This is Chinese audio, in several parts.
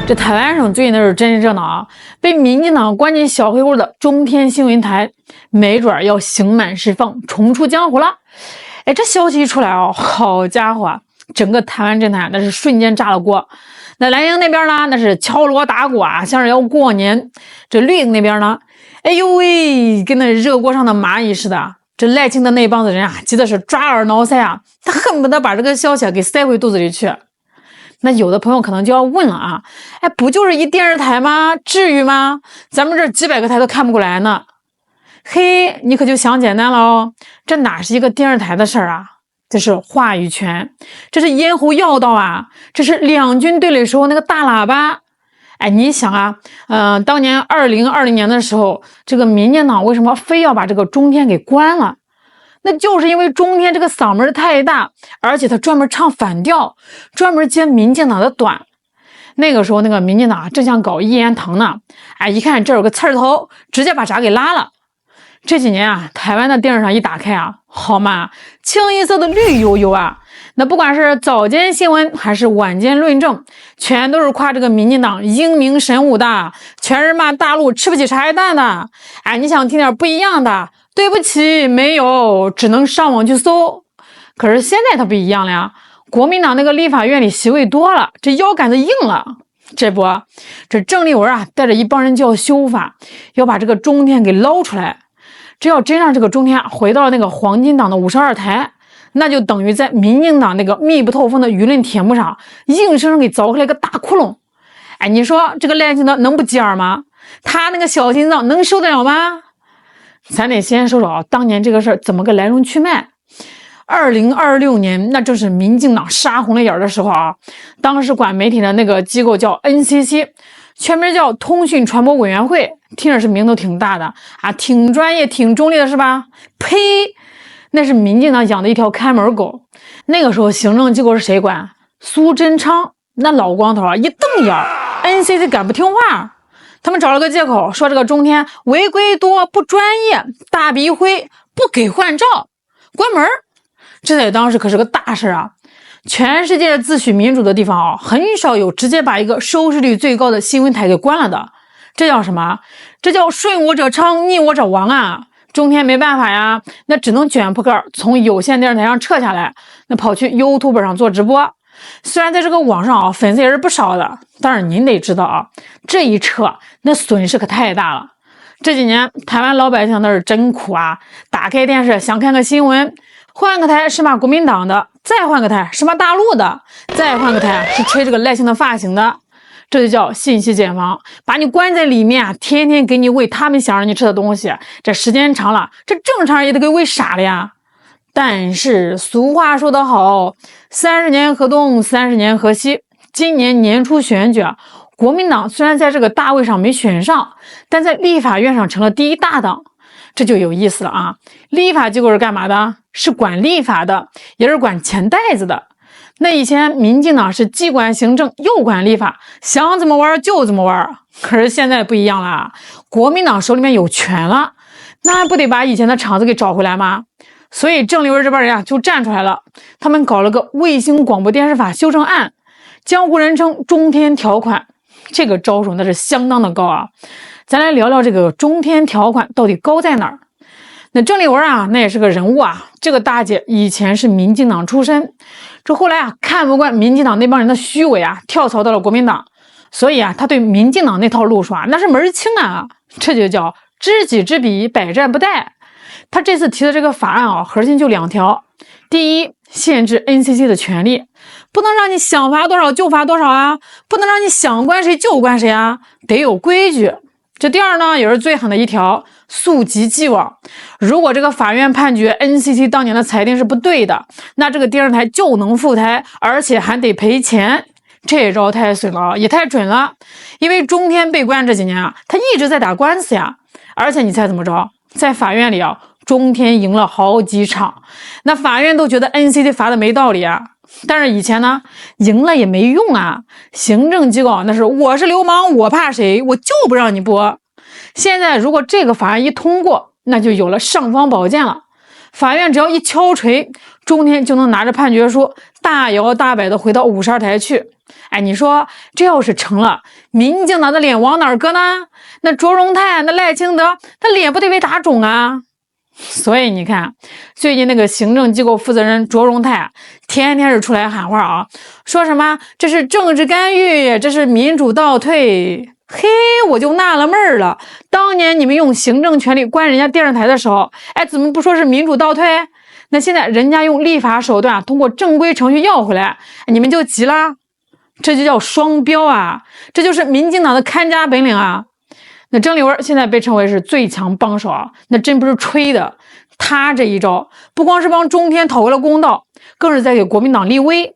这台湾省最近的是真热闹啊！被民进党关进小黑屋的中天新闻台，没准要刑满释放，重出江湖了。哎，这消息一出来啊，好家伙啊，整个台湾政坛那是瞬间炸了锅。那蓝营那边呢，那是敲锣打鼓啊，像是要过年。这绿营那边呢，哎呦喂，跟那热锅上的蚂蚁似的。这赖清德那帮子人啊，急的是抓耳挠腮啊，他恨不得把这个消息给塞回肚子里去。那有的朋友可能就要问了啊，哎，不就是一电视台吗？至于吗？咱们这几百个台都看不过来呢。嘿，你可就想简单了哦，这哪是一个电视台的事儿啊？这是话语权，这是咽喉要道啊，这是两军对垒时候那个大喇叭。哎，你想啊，当年2020年的时候，这个民进党为什么非要把这个中天给关了？那就是因为中天这个嗓门太大，而且他专门唱反调，专门接民进党的短。那个时候那个民进党正想搞一言堂呢，哎，一看这有个刺头，直接把闸给拉了。这几年啊，台湾的电视上一打开啊，好嘛，清一色的绿油油啊。那不管是早间新闻还是晚间论证，全都是夸这个民进党英明神武的，全是骂大陆吃不起茶叶蛋的。哎，你想听点不一样的？对不起，没有，只能上网去搜。可是现在它不一样了呀，国民党那个立法院里席位多了，这腰杆子硬了。这郑丽文啊，带着一帮人就要修法，要把这个中天给捞出来。只要真让这个中天回到了那个黄金档的52台，那就等于在民进党那个密不透风的舆论铁幕上，硬生生给凿开了一个大窟窿。哎，你说这个赖清德能不急耳吗？他那个小心脏能受得了吗？咱得先说说啊，当年这个事儿怎么个来龙去脉。2026年，那正是民进党杀红了眼的时候啊。当时管媒体的那个机构叫 NCC， 全名叫通讯传播委员会，听着是名头挺大的啊，挺专业挺中立的是吧？呸，那是民进党养的一条看门狗。那个时候行政机构是谁管？苏贞昌那老光头啊，一瞪眼 NCC 敢不听话？他们找了个借口，说这个中天违规多不专业，大笔一挥不给换照，关门。这在当时可是个大事啊！全世界自诩民主的地方啊，很少有直接把一个收视率最高的新闻台给关了的。这叫什么？这叫顺我者昌，逆我者亡啊！中天没办法呀，那只能卷铺盖从有线电视台上撤下来，那跑去 YouTube 上做直播。虽然在这个网上啊，粉丝也是不少的，但是您得知道啊，这一撤那损失可太大了。这几年台湾老百姓那是真苦啊，打开电视想看个新闻，换个台是骂国民党的，再换个台是骂大陆的，再换个台是吹这个赖清德发型的。这就叫信息茧房，把你关在里面啊，天天给你喂他们想让你吃的东西，这时间长了，这正常人也得给喂傻了呀。但是俗话说得好，30年河东，30年河西。今年年初选举啊，国民党虽然在这个大位上没选上，但在立法院上成了第一大党。这就有意思了啊！立法机构是干嘛的？是管立法的，也是管钱袋子的。那以前民进党是既管行政又管立法，想怎么玩就怎么玩。可是现在不一样了，国民党手里面有权了，那不得把以前的场子给找回来吗？所以郑丽文这帮人啊就站出来了，他们搞了个卫星广播电视法修正案，江湖人称中天条款。这个招数那是相当的高啊！咱来聊聊这个中天条款到底高在哪儿。那郑丽文啊，那也是个人物啊。这个大姐以前是民进党出身，这后来啊看不惯民进党那帮人的虚伪啊，跳槽到了国民党。所以啊，他对民进党那套路数啊，那是门儿清啊。这就叫知己知彼，百战不殆。他这次提的这个法案啊，核心就2条。第一，限制 NCC 的权利，不能让你想罚多少就罚多少啊，不能让你想关谁就关谁啊，得有规矩。这第二呢，也是最狠的一条，溯及既往。如果这个法院判决 NCC 当年的裁定是不对的，那这个电视台就能复台，而且还得赔钱。这招太损了，也太准了。因为中天被关这几年啊，他一直在打官司呀。而且你猜怎么着？在法院里啊，中天赢了好几场，那法院都觉得 NCC 罚的没道理啊。但是以前呢，赢了也没用啊，行政机构那是我是流氓我怕谁，我就不让你播。现在如果这个法案一通过，那就有了尚方宝剑了。法院只要一敲锤，中天就能拿着判决书大摇大摆的回到52台去。哎，你说这要是成了，民进党的脸往哪儿搁呢？那卓荣泰、那赖清德，他脸不得被打肿啊？所以你看，最近那个行政机构负责人卓荣泰天天是出来喊话啊，说什么这是政治干预，这是民主倒退。嘿，我就纳了闷了，当年你们用行政权力关人家电视台的时候，哎，怎么不说是民主倒退？那现在人家用立法手段通过正规程序要回来，你们就急了？这就叫双标啊！这就是民进党的看家本领啊！那郑丽文现在被称为是最强帮手啊，那真不是吹的。他这一招不光是帮中天讨回了公道，更是在给国民党立威。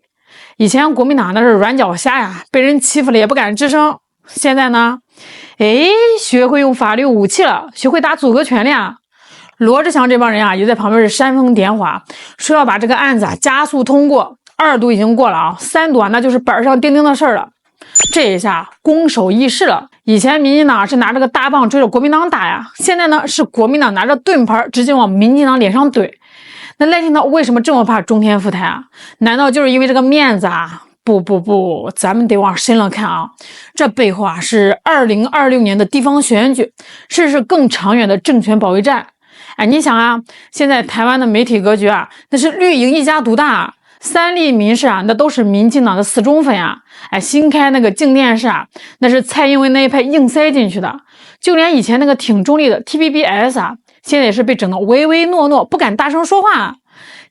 以前国民党那是软脚虾呀，被人欺负了也不敢吱声。现在呢，哎，学会用法律武器了，学会打组合拳了呀。罗志祥这帮人啊，也在旁边是煽风点火，说要把这个案子加速通过，2读已经过了啊，3读那就是板上钉钉的事儿了。这一下攻守易势了，以前民进党是拿着个大棒追着国民党打呀，现在呢是国民党拿着盾牌直接往民进党脸上怼。那赖清德为什么这么怕中天赴台啊？难道就是因为这个面子啊？不，咱们得往深了看啊，这背后啊是2026年的地方选举，是更长远的政权保卫战。哎，你想啊，现在台湾的媒体格局啊，那是绿营一家独大，3立民视啊，那都是民进党的死忠粉啊。哎，新开那个静电视啊，那是蔡英文那一派硬塞进去的。就连以前那个挺中立的 TVBS 啊，现在也是被整得唯唯诺诺，不敢大声说话。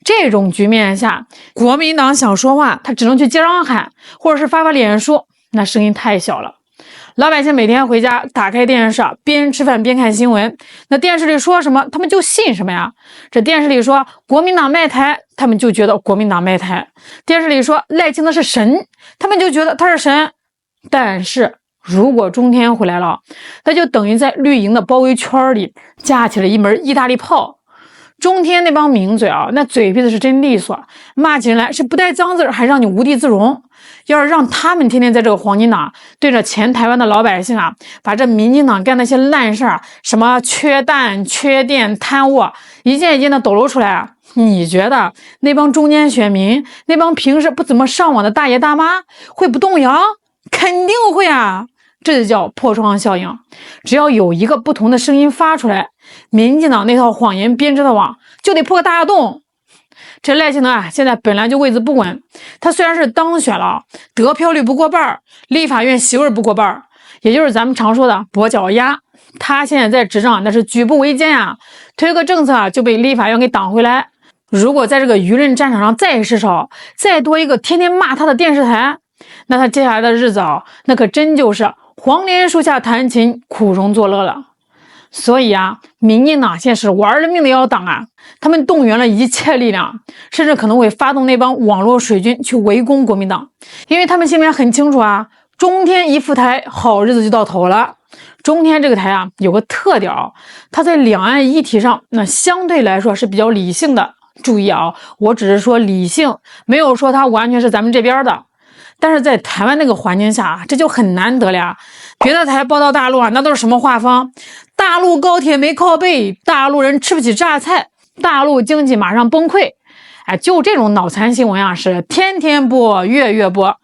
这种局面下，国民党想说话，他只能去街上喊，或者是发脸书，那声音太小了。老百姓每天回家打开电视啊，边吃饭边看新闻，那电视里说什么，他们就信什么呀？这电视里说国民党卖台，他们就觉得国民党卖台；电视里说赖清德是神，他们就觉得他是神。但是如果中天回来了，那就等于在绿营的包围圈里架起了一门意大利炮。中天那帮名嘴啊，那嘴皮子是真利索，骂起人来是不带脏字，还让你无地自容。要是让他们天天在这个黄金党对着全台湾的老百姓啊，把这民进党干那些烂事儿，什么缺蛋、缺电、贪污，一件一件的抖露出来啊，你觉得那帮中间选民，那帮平时不怎么上网的大爷大妈会不动摇？肯定会啊！这就叫破窗效应，只要有一个不同的声音发出来，民进党那套谎言编织的网就得破个大洞。这赖清德啊，现在本来就位子不稳，他虽然是当选了，得票率不过半，立法院席位不过半，也就是咱们常说的跛脚鸭。他现在在执政那是举步维艰啊，推个政策啊就被立法院给挡回来。如果在这个舆论战场上再失手，再多一个天天骂他的电视台，那他接下来的日子啊，那可真就是黄连树下弹琴，苦中作乐了。所以啊，民进党现在是玩了命的要党啊，他们动员了一切力量，甚至可能会发动那帮网络水军去围攻国民党，因为他们心里面很清楚啊，中天一赴台，好日子就到头了。中天这个台啊，有个特点，它在两岸议题上，那相对来说是比较理性的。注意啊，我只是说理性，没有说它完全是咱们这边的。但是在台湾那个环境下，这就很难得了。别的台报道大陆啊，那都是什么画风？大陆高铁没靠背，大陆人吃不起榨菜，大陆经济马上崩溃。哎，就这种脑残新闻啊，是天天播，月月播。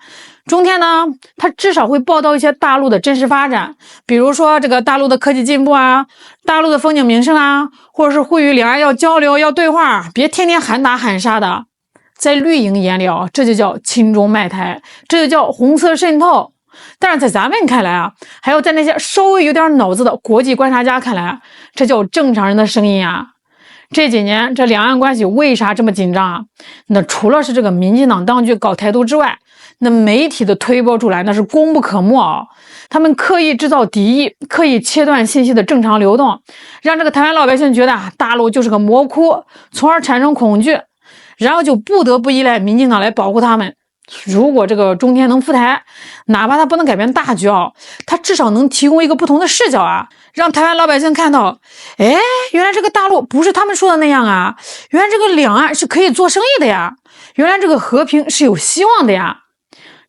中天呢，它至少会报道一些大陆的真实发展，比如说这个大陆的科技进步啊，大陆的风景名胜啊，或者是呼吁两岸要交流要对话，别天天喊打喊杀的。在绿营眼里啊，这就叫亲中卖台，这就叫红色渗透。但是在咱们看来啊，还有在那些稍微有点脑子的国际观察家看来，这叫正常人的声音啊。这几年这两岸关系为啥这么紧张啊？那除了是这个民进党当局搞台独之外，那媒体的推波助澜那是功不可没啊。他们刻意制造敌意，刻意切断信息的正常流动，让这个台湾老百姓觉得啊，大陆就是个魔窟，从而产生恐惧，然后就不得不依赖民进党来保护他们。如果这个中天能赴台，哪怕他不能改变大局啊，他至少能提供一个不同的视角啊，让台湾老百姓看到，哎，原来这个大陆不是他们说的那样啊，原来这个两岸是可以做生意的呀，原来这个和平是有希望的呀。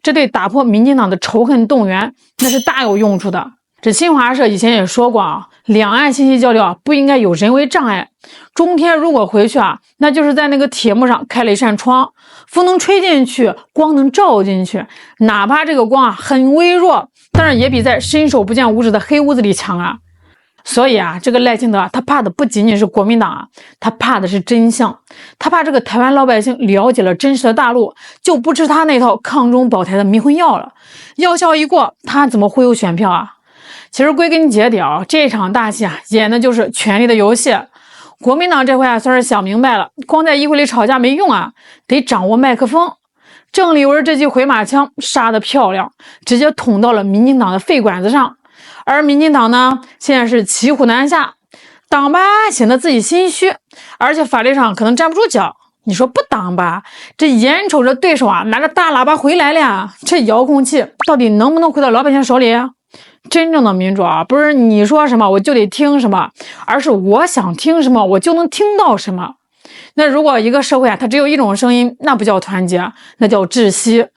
这对打破民进党的仇恨动员那是大有用处的。这新华社以前也说过啊，两岸信息交流不应该有人为障碍。中天如果回去那就是在那个铁幕上开了一扇窗，风能吹进去，光能照进去，哪怕这个光很微弱，但是也比在伸手不见五指的黑屋子里强啊。所以这个赖清德他怕的不仅仅是国民党他怕的是真相，他怕这个台湾老百姓了解了真实的大陆，就不吃他那套抗中保台的迷魂药了，药效一过，他怎么忽悠选票其实归根结底这场大戏演的就是权力的游戏。国民党这回算是想明白了，光在议会里吵架没用得掌握麦克风。郑丽文这记回马枪杀得漂亮，直接捅到了民进党的肺管子上。而民进党呢，现在是骑虎难下，挡吧显得自己心虚，而且法律上可能站不住脚。你说不挡吧，这眼瞅着对手拿着大喇叭回来了这遥控器到底能不能回到老百姓手里？真正的民主不是你说什么我就得听什么，而是我想听什么我就能听到什么。那如果一个社会它只有一种声音，那不叫团结，那叫窒息。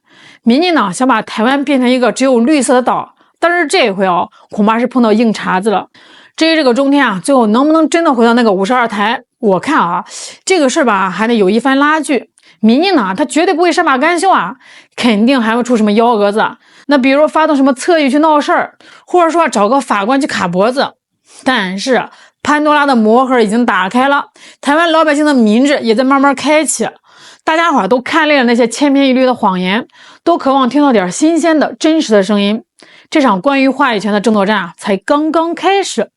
民进党想把台湾变成一个只有绿色的岛，但是这回恐怕是碰到硬茬子了。至于这个中天最后能不能真的回到那个52台，我看这个事吧还得有一番拉锯。民进党他绝对不会善罢甘休肯定还会出什么幺蛾子。那比如发动什么侧翼去闹事儿，或者说找个法官去卡脖子。但是潘多拉的魔盒已经打开了，台湾老百姓的民智也在慢慢开启，大家伙都看累了那些千篇一律的谎言，都渴望听到点新鲜的真实的声音。这场关于话语权的争夺战才刚刚开始。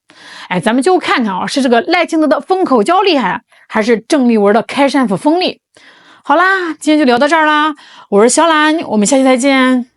咱们就看看是这个赖清德的封口胶厉害，还是郑丽文的开山斧锋利。好啦，今天就聊到这儿啦，我是小兰，我们下期再见。